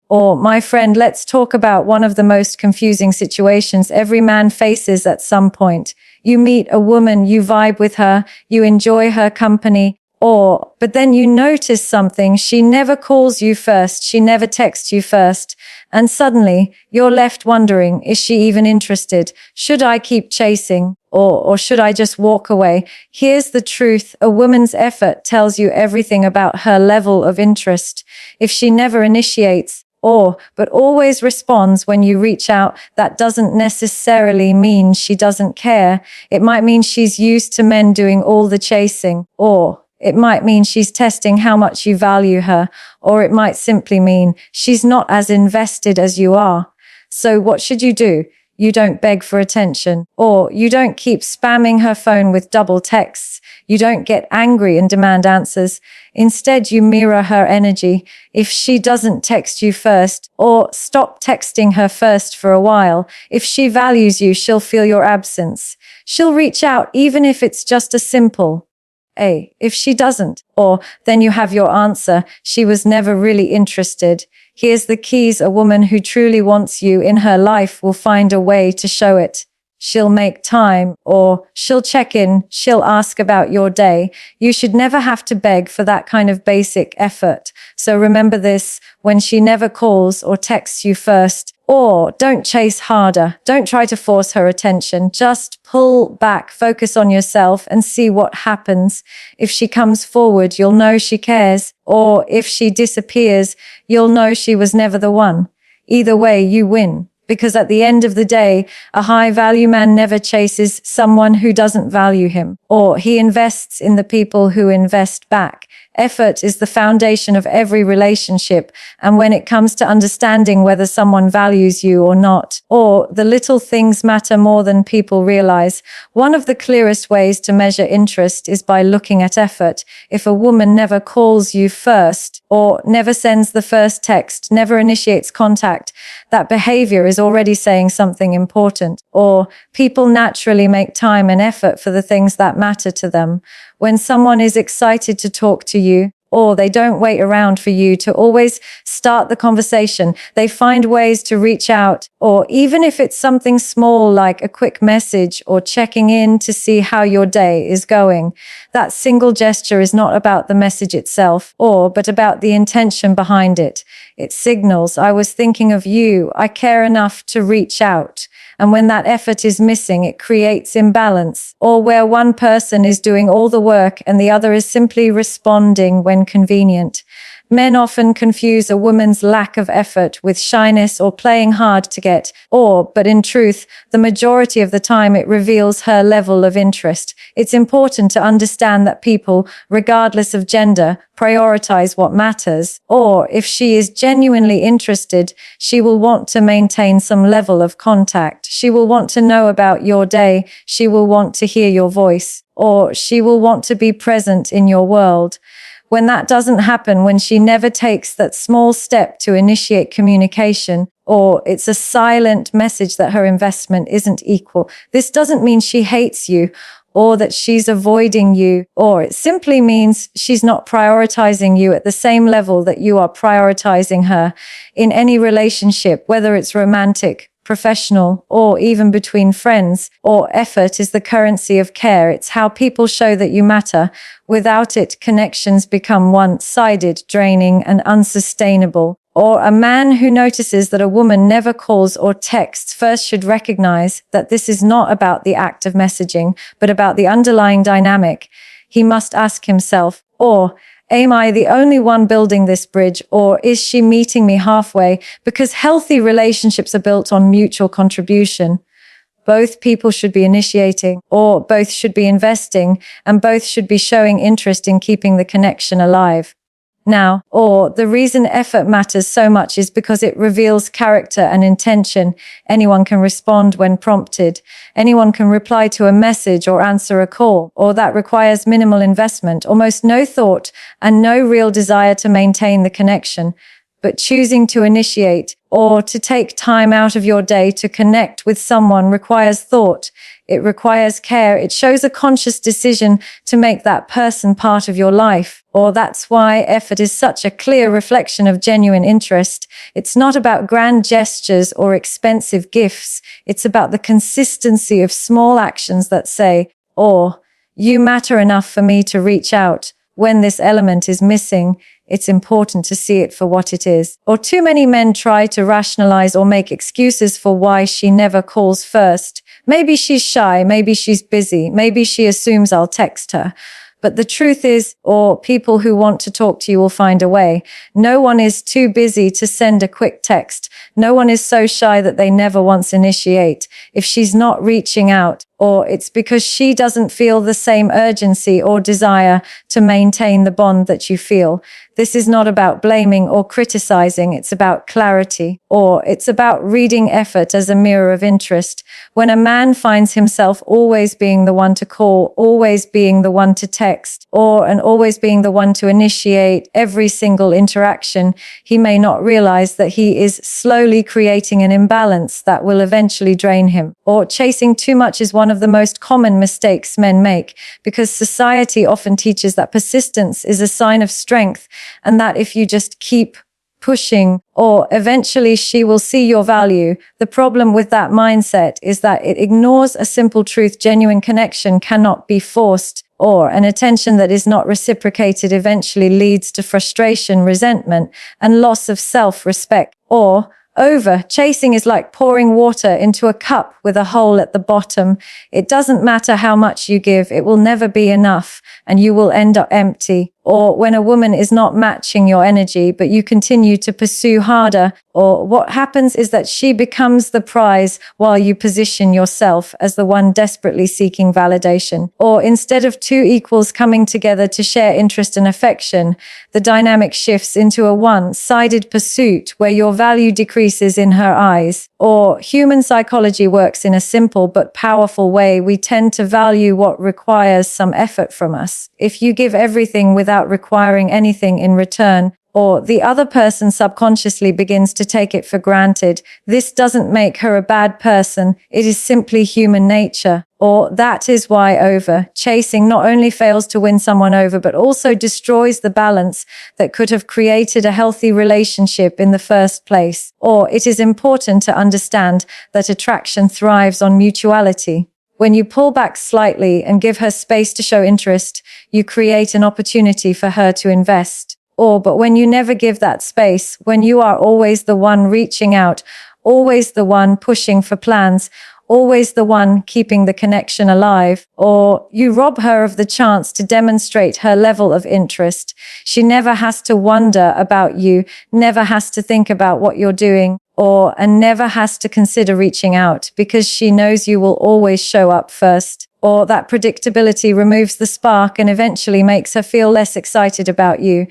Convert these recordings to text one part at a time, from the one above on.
Or, my friend, let's talk about one of the most confusing situations every man faces at some point. You meet a woman, you vibe with her, you enjoy her company, but then you notice something. She never calls you first. She never texts you first. And suddenly you're left wondering, is she even interested? Should I keep chasing? Or should I just walk away? Here's the truth. A woman's effort tells you everything about her level of interest. If she never initiates, but always responds when you reach out, that doesn't necessarily mean she doesn't care. It might mean she's used to men doing all the chasing, or it might mean she's testing how much you value her, or it might simply mean she's not as invested as you are. So what should you do? You don't beg for attention, or you don't keep spamming her phone with double texts. You don't get angry and demand answers. Instead, you mirror her energy. If she doesn't text you first, or stop texting her first for a while, if she values you, she'll feel your absence. She'll reach out even if it's just a simple, "Hey." If she doesn't, then you have your answer. She was never really interested. Here's the keys. A woman who truly wants you in her life will find a way to show it. She'll make time, or she'll check in, she'll ask about your day. You should never have to beg for that kind of basic effort. So remember this: when she never calls or texts you first, don't chase harder. Don't try to force her attention. Just pull back, focus on yourself, and see what happens. If she comes forward, you'll know she cares. Or if she disappears, you'll know she was never the one. Either way, you win. Because at the end of the day, a high-value man never chases someone who doesn't value him, or he invests in the people who invest back. Effort is the foundation of every relationship, and when it comes to understanding whether someone values you or not, the little things matter more than people realize. One of the clearest ways to measure interest is by looking at effort. If a woman never calls you first, or never sends the first text, never initiates contact, that behavior is already saying something important. Or people naturally make time and effort for the things that matter to them. When someone is excited to talk to you, they don't wait around for you to always start the conversation. They find ways to reach out, or even if it's something small like a quick message or checking in to see how your day is going. That single gesture is not about the message itself, but about the intention behind it. It signals, I was thinking of you, I care enough to reach out. And when that effort is missing, it creates imbalance, or where one person is doing all the work and the other is simply responding when convenient. Men often confuse a woman's lack of effort with shyness or playing hard to get, but in truth, the majority of the time it reveals her level of interest. It's important to understand that people, regardless of gender, prioritize what matters, or if she is genuinely interested, she will want to maintain some level of contact. She will want to know about your day. She will want to hear your voice, or she will want to be present in your world. When that doesn't happen, when she never takes that small step to initiate communication, or it's a silent message that her investment isn't equal, this doesn't mean she hates you or that she's avoiding you, or it simply means she's not prioritizing you at the same level that you are prioritizing her. In any relationship, whether it's romantic, professional, or even between friends, effort is the currency of care. It's how people show that you matter. Without it, connections become one-sided, draining, and unsustainable. Or a man who notices that a woman never calls or texts first should recognize that this is not about the act of messaging, but about the underlying dynamic. He must ask himself, am I the only one building this bridge, or is she meeting me halfway? Because healthy relationships are built on mutual contribution. Both people should be initiating, or both should be investing, and both should be showing interest in keeping the connection alive. Now, the reason effort matters so much is because it reveals character and intention. Anyone can respond when prompted. Anyone can reply to a message or answer a call, that requires minimal investment, almost no thought, and no real desire to maintain the connection. but choosing to initiate or to take time out of your day to connect with someone requires thought. It requires care. It shows a conscious decision to make that person part of your life. Or that's why effort is such a clear reflection of genuine interest. It's not about grand gestures or expensive gifts. It's about the consistency of small actions that say, or, you matter enough for me to reach out. When this element is missing, it's important to see it for what it is. Or too many men try to rationalize or make excuses for why she never calls first. Maybe she's shy, maybe she's busy, maybe she assumes I'll text her. But the truth is, or people who want to talk to you will find a way. No one is too busy to send a quick text. No one is so shy that they never once initiate. If she's not reaching out, or it's because she doesn't feel the same urgency or desire to maintain the bond that you feel. This is not about blaming or criticizing. It's about clarity, or it's about reading effort as a mirror of interest. When a man finds himself always being the one to call, always being the one to text, and always being the one to initiate every single interaction, he may not realize that he is slowly creating an imbalance that will eventually drain him. Or chasing too much is one of the most common mistakes men make, because society often teaches that persistence is a sign of strength, and that if you just keep pushing, or eventually she will see your value. The problem with that mindset is that it ignores a simple truth: genuine connection cannot be forced, or an attention that is not reciprocated eventually leads to frustration, resentment, and loss of self-respect. Or chasing is like pouring water into a cup with a hole at the bottom. It doesn't matter how much you give, it will never be enough, and you will end up empty. Or when a woman is not matching your energy, but you continue to pursue harder, or what happens is that she becomes the prize while you position yourself as the one desperately seeking validation. Or instead of two equals coming together to share interest and affection, the dynamic shifts into a one-sided pursuit where your value decreases in her eyes. Or human psychology works in a simple but powerful way. We tend to value what requires some effort from us. If you give everything without requiring anything in return, or the other person subconsciously begins to take it for granted, this doesn't make her a bad person. It is simply human nature. Or that is why chasing not only fails to win someone over, but also destroys the balance that could have created a healthy relationship in the first place. Or it is important to understand that attraction thrives on mutuality. When you pull back slightly and give her space to show interest, you create an opportunity for her to invest. But when you never give that space, when you are always the one reaching out, always the one pushing for plans, always the one keeping the connection alive, or you rob her of the chance to demonstrate her level of interest. She never has to wonder about you, never has to think about what you're doing, and never has to consider reaching out, because she knows you will always show up first. Or that predictability removes the spark and eventually makes her feel less excited about you.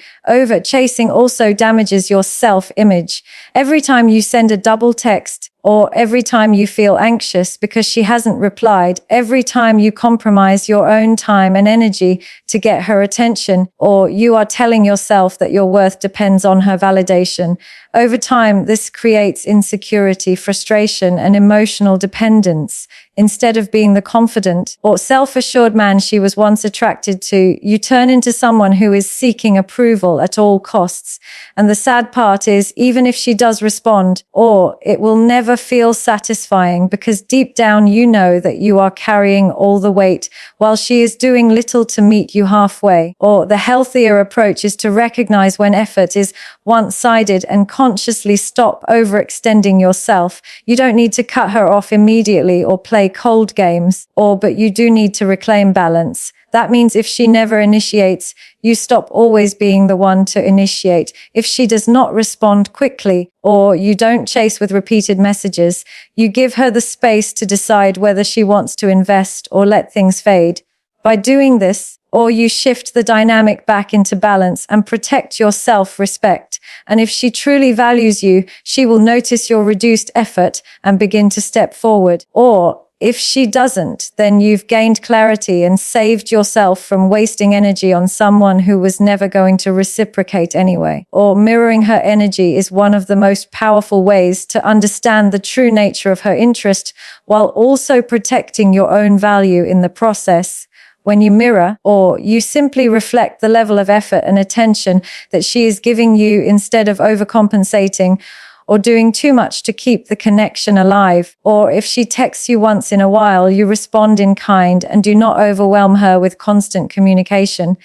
Chasing also damages your self-image. Every time you send a double text, or every time you feel anxious because she hasn't replied, every time you compromise your own time and energy to get her attention, or you are telling yourself that your worth depends on her validation. Over time, this creates insecurity, frustration, and emotional dependence. Instead of being the confident or self-assured man she was once attracted to, you turn into someone who is seeking approval at all costs. And the sad part is, even if she does respond, it will never feel satisfying, because deep down you know that you are carrying all the weight while she is doing little to meet you halfway. Or the healthier approach is to recognize when effort is one-sided and consciously stop overextending yourself. You don't need to cut her off immediately or play cold games, but you do need to reclaim balance. That means if she never initiates, you stop always being the one to initiate. If she does not respond quickly, or you don't chase with repeated messages, you give her the space to decide whether she wants to invest or let things fade. By doing this, you shift the dynamic back into balance and protect your self-respect. And if she truly values you, she will notice your reduced effort and begin to step forward. Or If she doesn't, then you've gained clarity and saved yourself from wasting energy on someone who was never going to reciprocate anyway. Or mirroring her energy is one of the most powerful ways to understand the true nature of her interest while also protecting your own value in the process. When you mirror, or you simply reflect the level of effort and attention that she is giving you instead of overcompensating or doing too much to keep the connection alive. Or if she texts you once in a while, you respond in kind and do not overwhelm her with constant communication.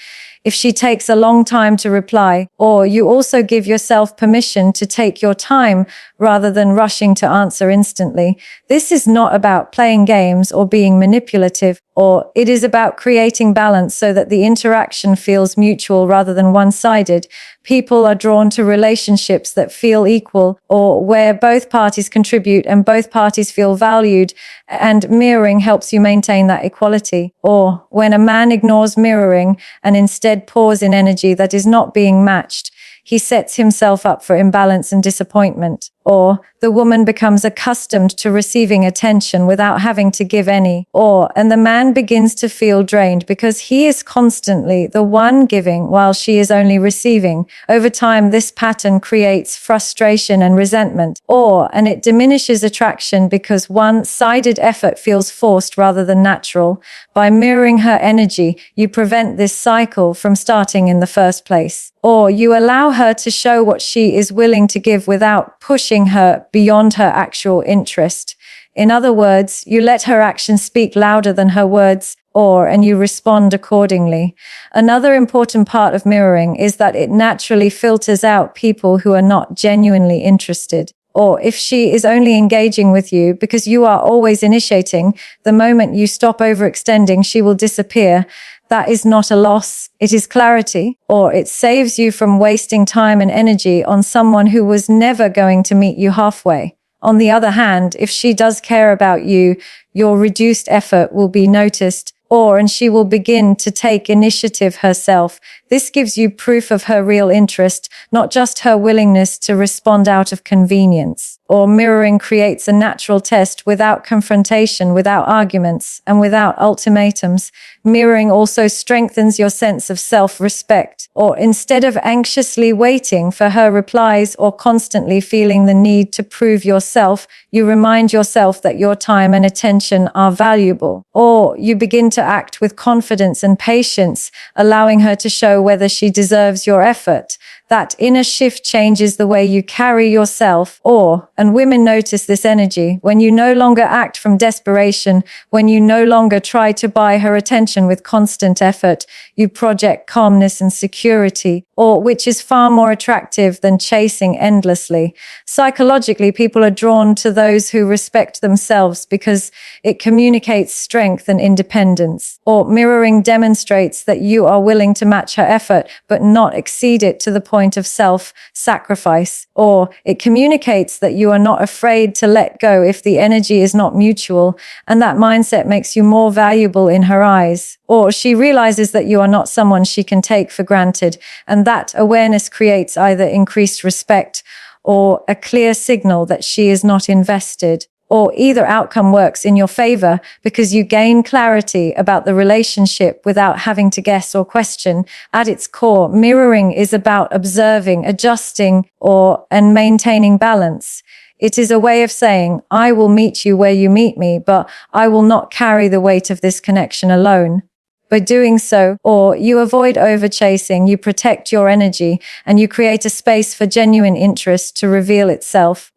If she takes a long time to reply, or you also give yourself permission to take your time rather than rushing to answer instantly. This is not about playing games or being manipulative, or it is about creating balance so that the interaction feels mutual rather than one-sided. People are drawn to relationships that feel equal, or where both parties contribute and both parties feel valued, and mirroring helps you maintain that equality. Or when a man ignores mirroring and instead pours in energy that is not being matched, he sets himself up for imbalance and disappointment. Or the woman becomes accustomed to receiving attention without having to give any. And the man begins to feel drained because he is constantly the one giving while she is only receiving. Over time, this pattern creates frustration and resentment. And it diminishes attraction because one-sided effort feels forced rather than natural. By mirroring her energy, you prevent this cycle from starting in the first place. Or you allow her to show what she is willing to give without pushing her beyond her actual interest. In other words, you let her actions speak louder than her words, and you respond accordingly. Another important part of mirroring is that it naturally filters out people who are not genuinely interested. Or if she is only engaging with you because you are always initiating, the moment you stop overextending, she will disappear. That is not a loss, it is clarity, or it saves you from wasting time and energy on someone who was never going to meet you halfway. On the other hand, if she does care about you, your reduced effort will be noticed, and she will begin to take initiative herself. This gives you proof of her real interest, not just her willingness to respond out of convenience. Or mirroring creates a natural test without confrontation, without arguments, and without ultimatums. Mirroring also strengthens your sense of self-respect. Or instead of anxiously waiting for her replies or constantly feeling the need to prove yourself, you remind yourself that your time and attention are valuable. Or you begin to act with confidence and patience, allowing her to show whether she deserves your effort. That inner shift changes the way you carry yourself, and women notice this energy when you no longer act from desperation, when you no longer try to buy her attention with constant effort, you project calmness and security, which is far more attractive than chasing endlessly. Psychologically, people are drawn to those who respect themselves because it communicates strength and independence. Or mirroring demonstrates that you are willing to match her effort, but not exceed it to the point of self-sacrifice. Or it communicates that you are not afraid to let go if the energy is not mutual, and that mindset makes you more valuable in her eyes. Or she realizes that you are not someone she can take for granted, and that awareness creates either increased respect or a clear signal that she is not invested. Or either outcome works in your favor because you gain clarity about the relationship without having to guess or question. At its core, mirroring is about observing, adjusting, and maintaining balance. It is a way of saying, I will meet you where you meet me, but I will not carry the weight of this connection alone. By doing so, you avoid overchasing, you protect your energy, and you create a space for genuine interest to reveal itself.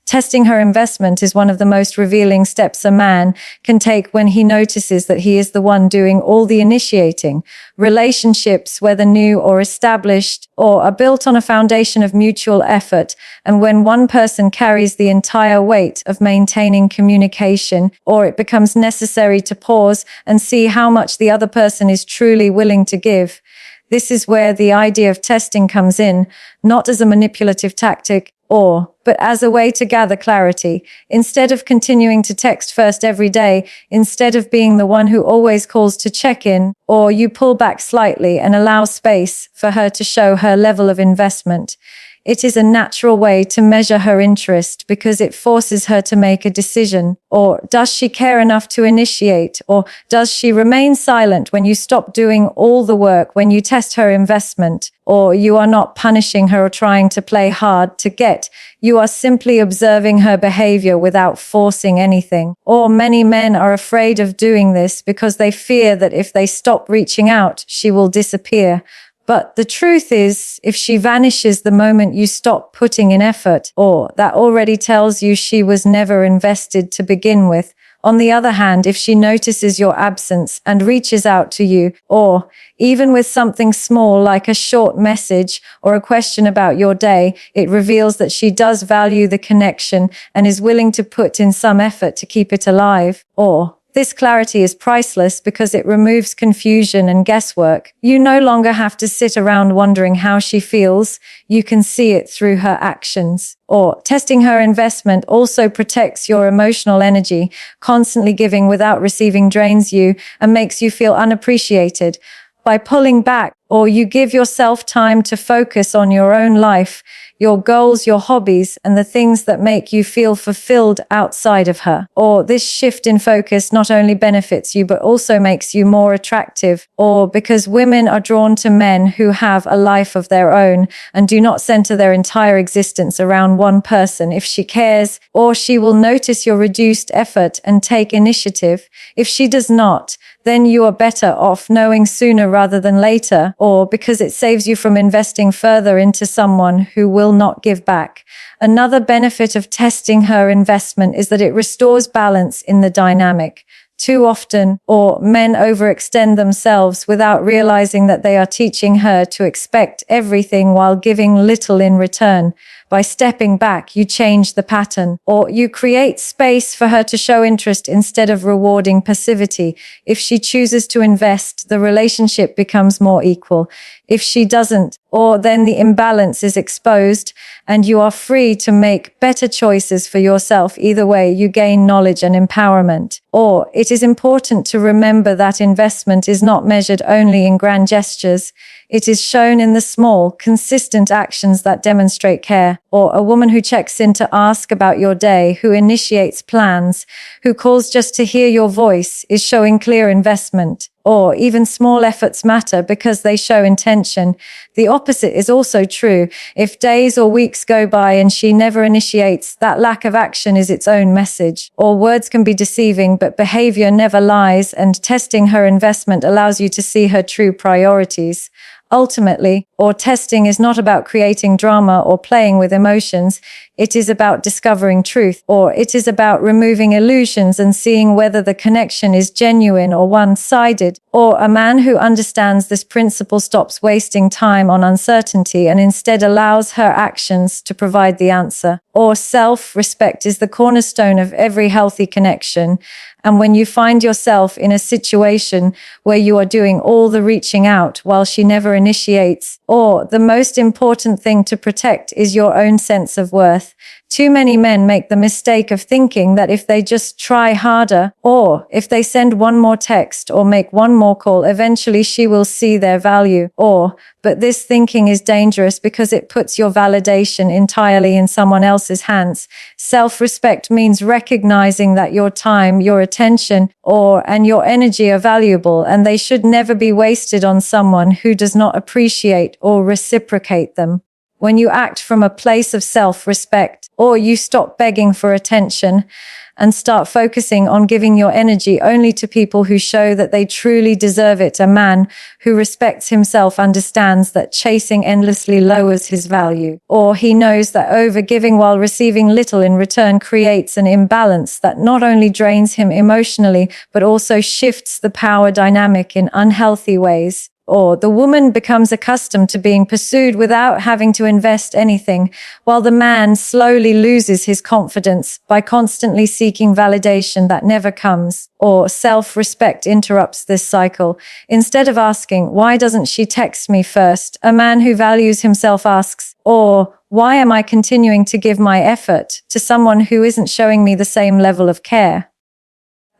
Testing her investment is one of the most revealing steps a man can take when he notices that he is the one doing all the initiating. Relationships, whether new or established, are built on a foundation of mutual effort, and when one person carries the entire weight of maintaining communication, it becomes necessary to pause and see how much the other person is truly willing to give. This is where the idea of testing comes in, not as a manipulative tactic, but as a way to gather clarity. Instead of continuing to text first every day, instead of being the one who always calls to check in, you pull back slightly and allow space for her to show her level of investment. It is a natural way to measure her interest because it forces her to make a decision. Or does she care enough to initiate? Or does she remain silent when you stop doing all the work, when you test her investment? Or you are not punishing her or trying to play hard to get. You are simply observing her behavior without forcing anything. Or many men are afraid of doing this because they fear that if they stop reaching out, she will disappear. But the truth is, if she vanishes the moment you stop putting in effort, or that already tells you she was never invested to begin with. On the other hand, if she notices your absence and reaches out to you, or even with something small like a short message or a question about your day, it reveals that she does value the connection and is willing to put in some effort to keep it alive. Or this clarity is priceless because it removes confusion and guesswork. You no longer have to sit around wondering how she feels. You can see it through her actions. Or testing her investment also protects your emotional energy. Constantly giving without receiving drains you and makes you feel unappreciated. By pulling back, or you give yourself time to focus on your own life, your goals, your hobbies, and the things that make you feel fulfilled outside of her. Or this shift in focus not only benefits you, but also makes you more attractive. Or because women are drawn to men who have a life of their own and do not center their entire existence around one person. If she cares, or she will notice your reduced effort and take initiative. If she does not, then you are better off knowing sooner rather than later, or because it saves you from investing further into someone who will not give back. Another benefit of testing her investment is that it restores balance in the dynamic. Too often, or men overextend themselves without realizing that they are teaching her to expect everything while giving little in return. By stepping back, you change the pattern, or you create space for her to show interest instead of rewarding passivity. If she chooses to invest, the relationship becomes more equal. If she doesn't, or then the imbalance is exposed and you are free to make better choices for yourself. Either way, you gain knowledge and empowerment. Or it is important to remember that investment is not measured only in grand gestures. It is shown in the small, consistent actions that demonstrate care. Or a woman who checks in to ask about your day, who initiates plans, who calls just to hear your voice, is showing clear investment. Or even small efforts matter because they show intention. The opposite is also true. If days or weeks go by and she never initiates, that lack of action is its own message. Or words can be deceiving, but behavior never lies, and testing her investment allows you to see her true priorities. Ultimately, or testing is not about creating drama or playing with emotions. It is about discovering truth, or it is about removing illusions and seeing whether the connection is genuine or one-sided. Or a man who understands this principle stops wasting time on uncertainty and instead allows her actions to provide the answer. Or self-respect is the cornerstone of every healthy connection. And when you find yourself in a situation where you are doing all the reaching out while she never initiates, or the most important thing to protect is your own sense of worth. Too many men make the mistake of thinking that if they just try harder, or if they send one more text or make one more call, eventually she will see their value. But this thinking is dangerous because it puts your validation entirely in someone else's hands. Self-respect means recognizing that your time, your attention, and your energy are valuable, and they should never be wasted on someone who does not appreciate or reciprocate them. When you act from a place of self-respect, or you stop begging for attention and start focusing on giving your energy only to people who show that they truly deserve it. A man who respects himself understands that chasing endlessly lowers his value, or he knows that overgiving while receiving little in return creates an imbalance that not only drains him emotionally, but also shifts the power dynamic in unhealthy ways. Or the woman becomes accustomed to being pursued without having to invest anything, while the man slowly loses his confidence by constantly seeking validation that never comes. Or self-respect interrupts this cycle. Instead of asking, "Why doesn't she text me first?" a man who values himself asks, "Why am I continuing to give my effort to someone who isn't showing me the same level of care?"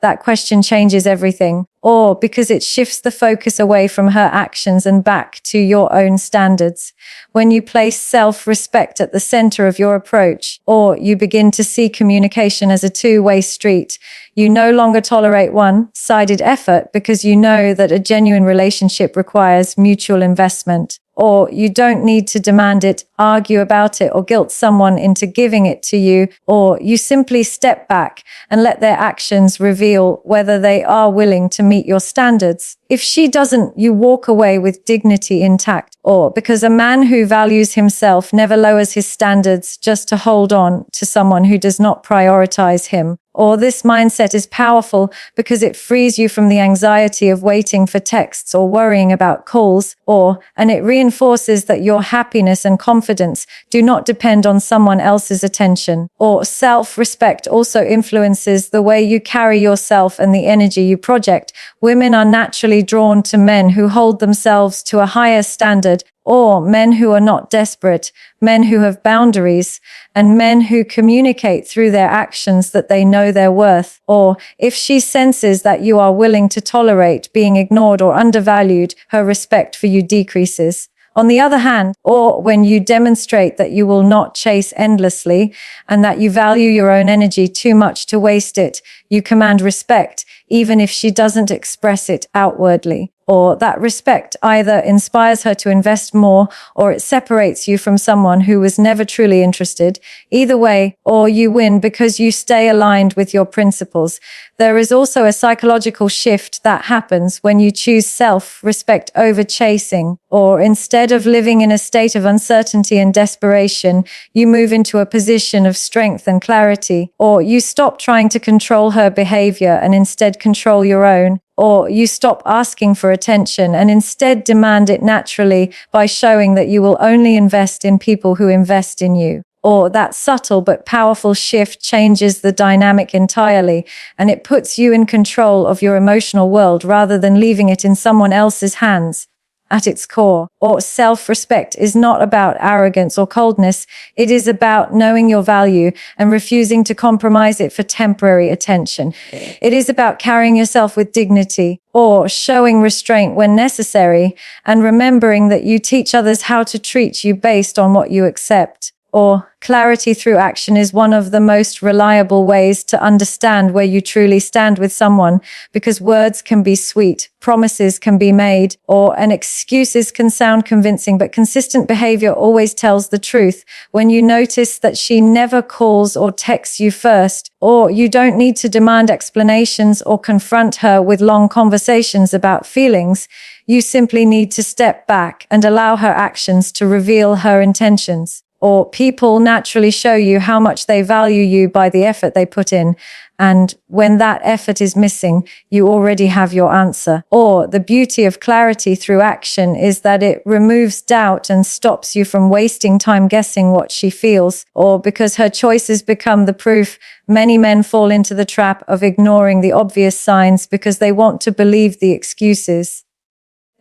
that question changes everything, or because it shifts the focus away from her actions and back to your own standards. When you place self-respect at the center of your approach, or you begin to see communication as a two-way street, you no longer tolerate one-sided effort because you know that a genuine relationship requires mutual investment. Or you don't need to demand it, argue about it, or guilt someone into giving it to you, or you simply step back and let their actions reveal whether they are willing to meet your standards. If she doesn't, you walk away with dignity intact. Or because a man who values himself never lowers his standards just to hold on to someone who does not prioritize him. Or this mindset is powerful because it frees you from the anxiety of waiting for texts or worrying about calls, and it reinforces that your happiness and confidence do not depend on someone else's attention. Or self-respect also influences the way you carry yourself and the energy you project. Women are naturally drawn to men who hold themselves to a higher standard, or men who are not desperate, men who have boundaries, and men who communicate through their actions that they know their worth. Or if she senses that you are willing to tolerate being ignored or undervalued, her respect for you decreases. On the other hand, or when you demonstrate that you will not chase endlessly and that you value your own energy too much to waste it, you command respect, even if she doesn't express it outwardly. Or that respect either inspires her to invest more or it separates you from someone who was never truly interested. Either way, or you win because you stay aligned with your principles. There is also a psychological shift that happens when you choose self-respect over chasing, or instead of living in a state of uncertainty and desperation, you move into a position of strength and clarity, or you stop trying to control her behavior and instead control your own. Or you stop asking for attention and instead demand it naturally by showing that you will only invest in people who invest in you. Or that subtle but powerful shift changes the dynamic entirely, and it puts you in control of your emotional world rather than leaving it in someone else's hands. At its core, or self-respect is not about arrogance or coldness. It is about knowing your value and refusing to compromise it for temporary attention. It is about carrying yourself with dignity, or showing restraint when necessary, and remembering that you teach others how to treat you based on what you accept. Or clarity through action is one of the most reliable ways to understand where you truly stand with someone, because words can be sweet, promises can be made, and excuses can sound convincing, but consistent behavior always tells the truth. When you notice that she never calls or texts you first, or you don't need to demand explanations or confront her with long conversations about feelings, you simply need to step back and allow her actions to reveal her intentions. Or people naturally show you how much they value you by the effort they put in. And when that effort is missing, you already have your answer. Or the beauty of clarity through action is that it removes doubt and stops you from wasting time guessing what she feels. Or because her choices become the proof, many men fall into the trap of ignoring the obvious signs because they want to believe the excuses.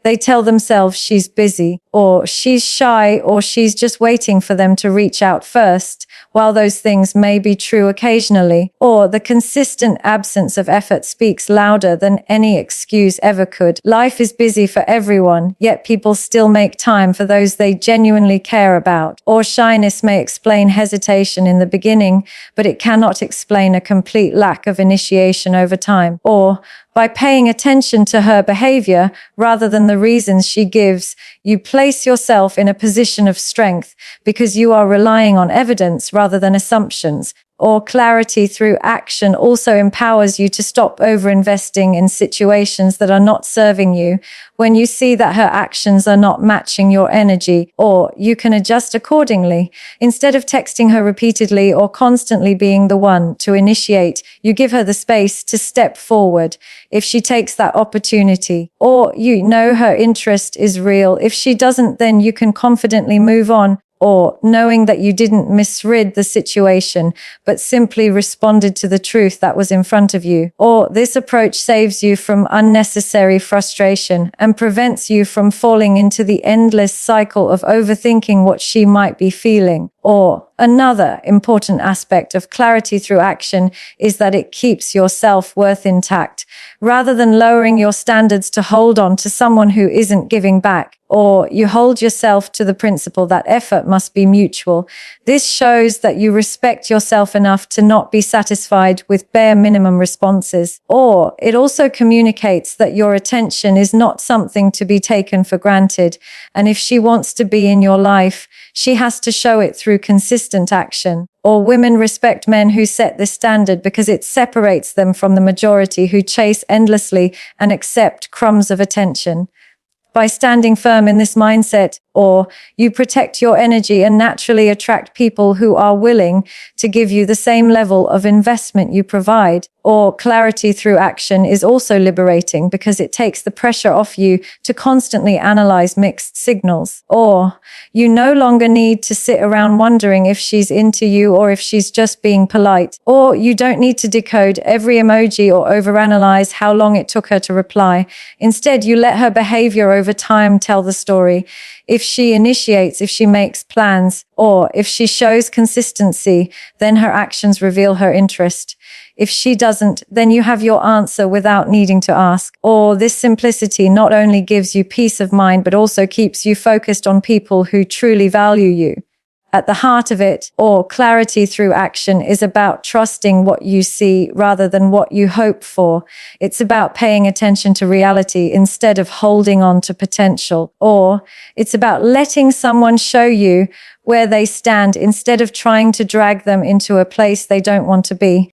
They tell themselves she's busy, or she's shy, or she's just waiting for them to reach out first. While those things may be true occasionally, or the consistent absence of effort speaks louder than any excuse ever could. Life is busy for everyone, yet people still make time for those they genuinely care about. Or shyness may explain hesitation in the beginning, but it cannot explain a complete lack of initiation over time. Or by paying attention to her behavior rather than the reasons she gives, you place yourself in a position of strength because you are relying on evidence rather than assumptions. Or clarity through action also empowers you to stop over-investing in situations that are not serving you. When you see that her actions are not matching your energy, or you can adjust accordingly. Instead of texting her repeatedly or constantly being the one to initiate, you give her the space to step forward if she takes that opportunity. Or you know her interest is real. If she doesn't, then you can confidently move on. or knowing that you didn't misread the situation, but simply responded to the truth that was in front of you. Or this approach saves you from unnecessary frustration and prevents you from falling into the endless cycle of overthinking what she might be feeling. Or another important aspect of clarity through action is that it keeps your self-worth intact. Rather than lowering your standards to hold on to someone who isn't giving back, or you hold yourself to the principle that effort must be mutual. This shows that you respect yourself enough to not be satisfied with bare minimum responses. Or it also communicates that your attention is not something to be taken for granted. And if she wants to be in your life, she has to show it through consistent action. Or women respect men who set this standard because it separates them from the majority who chase endlessly and accept crumbs of attention. By standing firm in this mindset, or you protect your energy and naturally attract people who are willing to give you the same level of investment you provide. Or clarity through action is also liberating because it takes the pressure off you to constantly analyze mixed signals. Or you no longer need to sit around wondering if she's into you or if she's just being polite. Or you don't need to decode every emoji or overanalyze how long it took her to reply. Instead, you let her behavior over time tell the story. If she initiates, if she makes plans, or if she shows consistency, then her actions reveal her interest. If she doesn't, then you have your answer without needing to ask. Or this simplicity not only gives you peace of mind, but also keeps you focused on people who truly value you. At the heart of it, or clarity through action, is about trusting what you see rather than what you hope for. It's about paying attention to reality instead of holding on to potential. Or it's about letting someone show you where they stand instead of trying to drag them into a place they don't want to be.